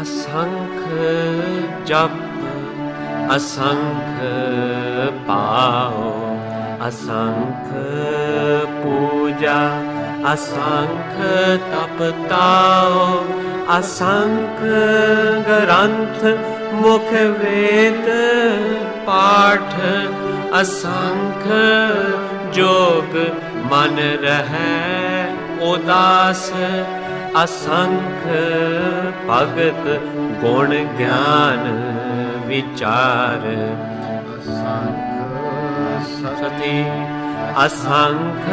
असंख जप असंख पाओ, असंख पूजा असंख तपताओ, असंख ग्रंथ मुख वेद पाठ, असंख जोग मन रहै उदास, असंख भगत गुण ज्ञान विचार, असंख सती असंख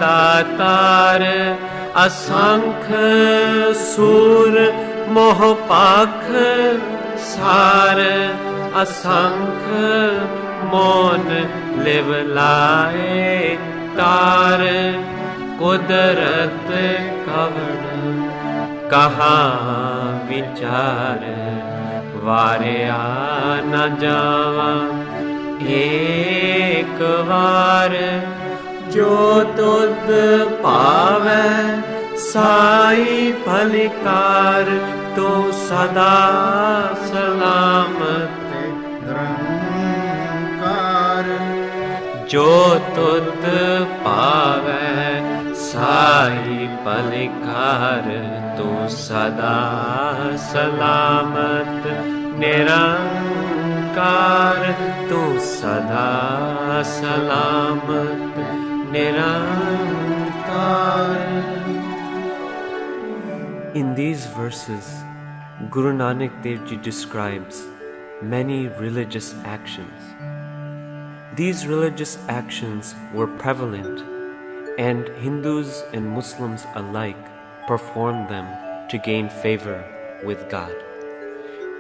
दातार, असंख सूर मोह पाख सार, असंख मौन लिव लाए तार, कुदरत कवण कहाँ विचार, वारिया न जावा एक बार, जो तुद पावै साई फलिकार, तो सदा सलामत निरंकार, जो तुद पावै साई फलिकार, तो सदा सलामत निरंकार, तो सदा सलामत निरंकार. In these verses, Guru Nanak Dev Ji describes many religious actions. These religious actions were prevalent, and Hindus and Muslims alike performed them to gain favor with God.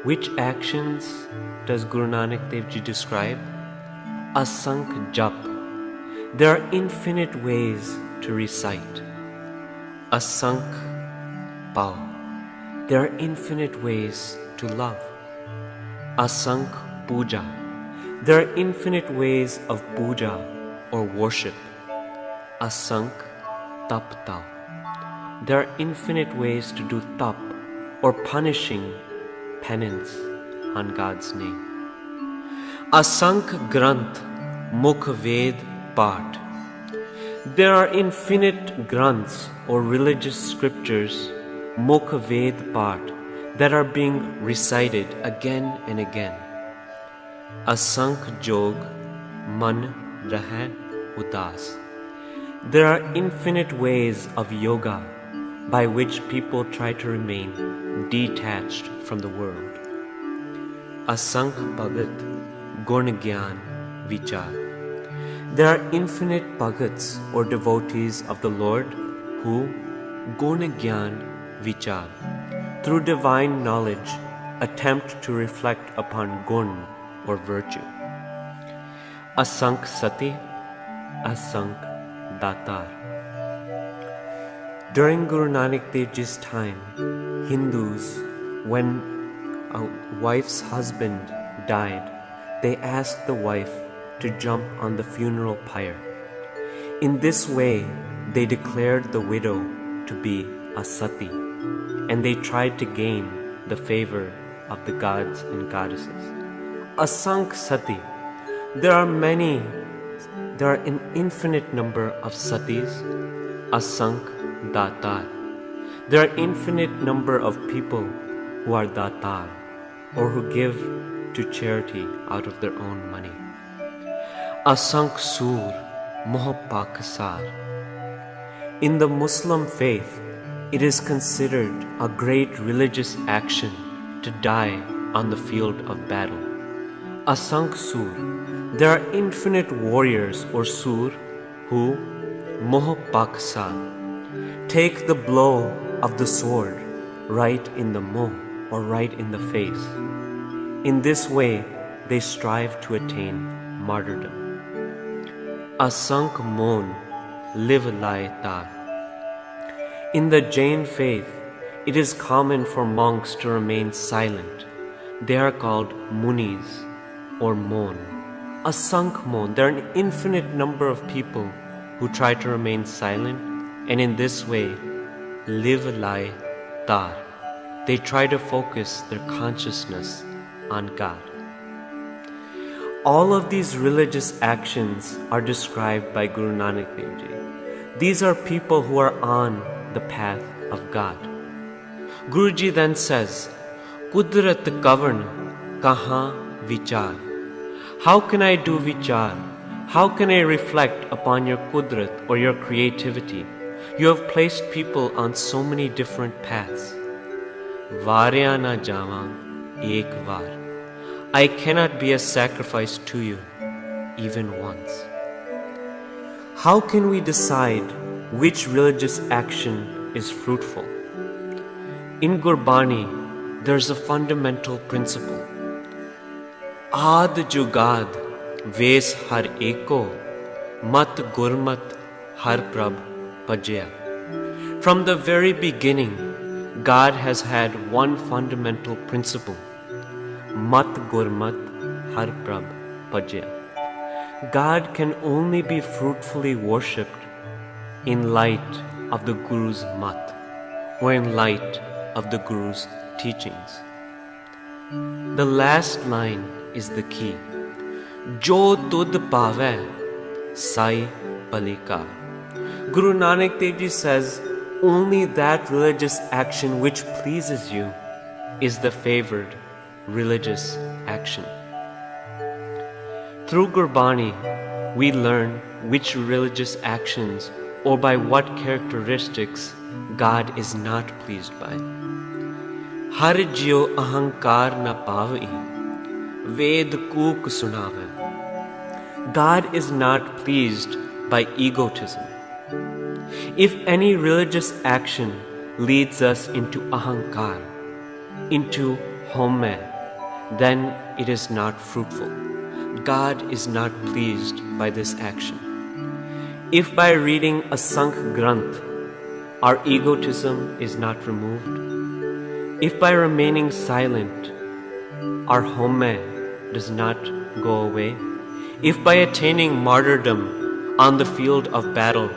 Which actions does Guru Nanak Dev Ji describe? Asankh jap. There are infinite ways to recite. Asankh Bhao. There are infinite ways to love. Asankh puja. There are infinite ways of puja or worship. Asankh tapta. There are infinite ways to do tap or punishing penance on God's name. Asankh granth mukh ved path. There are infinite granths or religious scriptures, mukh ved path, that are being recited again and again. Asankh jog man rahai udas. There are infinite ways of yoga by which people try to remain detached from the world. Asankh bhagat gun gyan vichar. There are infinite bhagats or devotees of the Lord who gun gyan vichar, through divine knowledge, attempt to reflect upon gun or virtue. Asankh sati, asankh datar. During Guru Nanak Dev Ji's time, Hindus, when a wife's husband died, they asked the wife to jump on the funeral pyre. In this way, they declared the widow to be a sati, and they tried to gain the favor of the gods and goddesses. Asankh sati. There are an infinite number of satis. Asankh datar. There are infinite number of people who are datar, or who give to charity out of their own money. Asankh sur moh pakasar. In the Muslim faith, it is considered a great religious action to die on the field of battle. Asankh sur. There are infinite warriors or sur who moh pakasar, take the blow of the sword right in the moh, or right in the face. In this way, they strive to attain martyrdom. Asankh mon live lai tar. In the Jain faith, it is common for monks to remain silent. They are called munis or mon. Asankh mon. There are an infinite number of people who try to remain silent, and in this way live lai tar, they try to focus their consciousness on God. All of these religious actions are described by Guru Nanak Dev Ji. These are people who are on the path of God. Guruji then says, Kudrat govern, kahan vichar. How can I do vichar? How can I reflect upon your kudrat or your creativity? You have placed people on so many different paths. Varya na javan ek var. I cannot be a sacrifice to you even once. How can we decide which religious action is fruitful? In Gurbani, there's a fundamental principle. Aad jugad ves har eko, mat gurmat har prab bhajya. From the very beginning, God has had one fundamental principle. Mat gurmat har prab bhajya. God can only be fruitfully worshipped in light of the Guru's mat, or in light of the Guru's teachings. The last line is the key. Jo tud pave, sai palika. Guru Nanak Dev Ji says, only that religious action which pleases you is the favored religious action. Through Gurbani, we learn which religious actions or by what characteristics God is not pleased by. Har jio ahankar na pavai, ved kook sunave. God is not pleased by egotism. If any religious action leads us into ahankar, into home, then it is not fruitful. God is not pleased by this action. If by reading Asankh Granth, our egotism is not removed, if by remaining silent, our home does not go away, if by attaining martyrdom on the field of battle,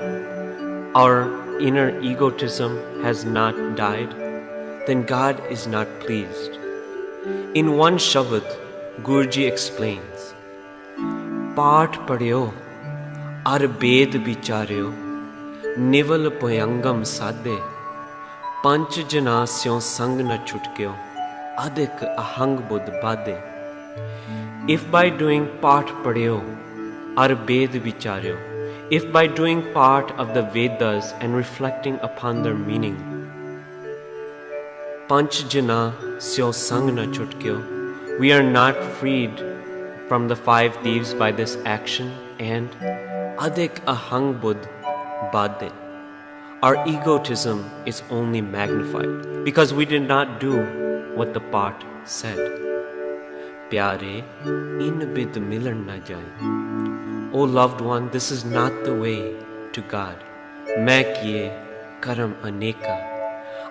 our inner egotism has not died, then God is not pleased. In one Shabad, Guruji explains, Paat padhyo, ar bed bicharyo, nival poyangam sadhe, panch janasyon sang na chutkyo, adik ahang buddh badhe. If by doing Paat padhyo, ar bed bicharyo, if by doing part of the Vedas and reflecting upon their meaning, Panch jana syo sang na chutkyo, we are not freed from the five thieves by this action, and adik ahang buddh badhe. Our egotism is only magnified because we did not do what the part said. Pyare in bid milan na jai. O loved one, this is not the way to God. Main kiye karam aneka.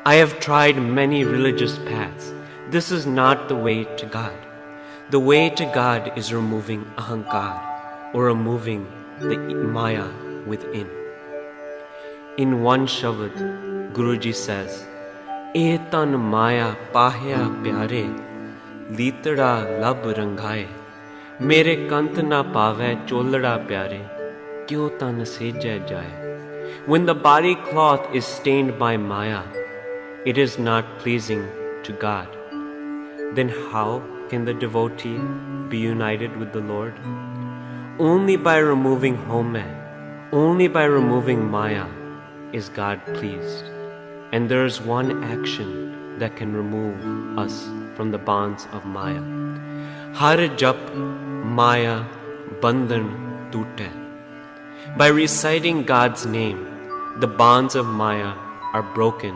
I have tried many religious paths. This is not the way to God. The way to God is removing ahankar, or removing the maya within. In one Shabad, Guruji says, Etan maya pahya pyare, litara lab rangaye. Mere kant na pave cholada pyare, kyo tan seja jaye. When the body cloth is stained by maya, it is not pleasing to God. Then how can the devotee be united with the Lord? Only by removing home, only by removing maya is God pleased. And there is one action that can remove us from the bonds of maya. Har jap maya bandhan tute. By reciting God's name, the bonds of maya are broken,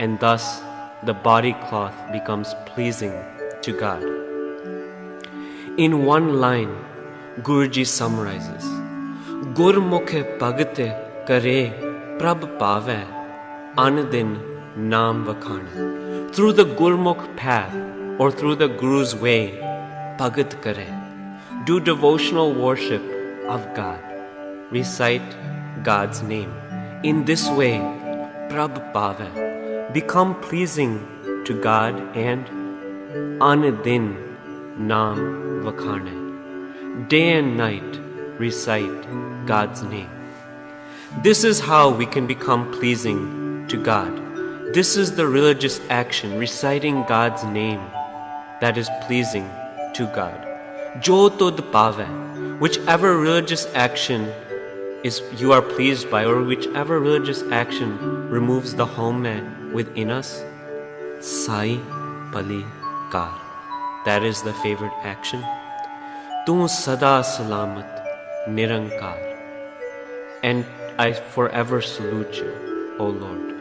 and thus the body cloth becomes pleasing to God. In one line, Guruji summarizes, Gurmukhe bhagte kare prabh pave, an din naam vakhane. Through the Gurmukh path, or through the Guru's way, bhagat kare. Do devotional worship of God. Recite God's name. In this way, prabh pave. Become pleasing to God and Anadin Naam Vakhane. Day and night recite God's name. This is how we can become pleasing to God. This is the religious action, reciting God's name, that is pleasing to God. Jo Tud Pave, whichever religious action is you are pleased by, or whichever religious action removes the home within us, Sai Pali Kar. That is the favorite action. Tu Sada Salamat Nirankar. And I forever salute you, O Lord.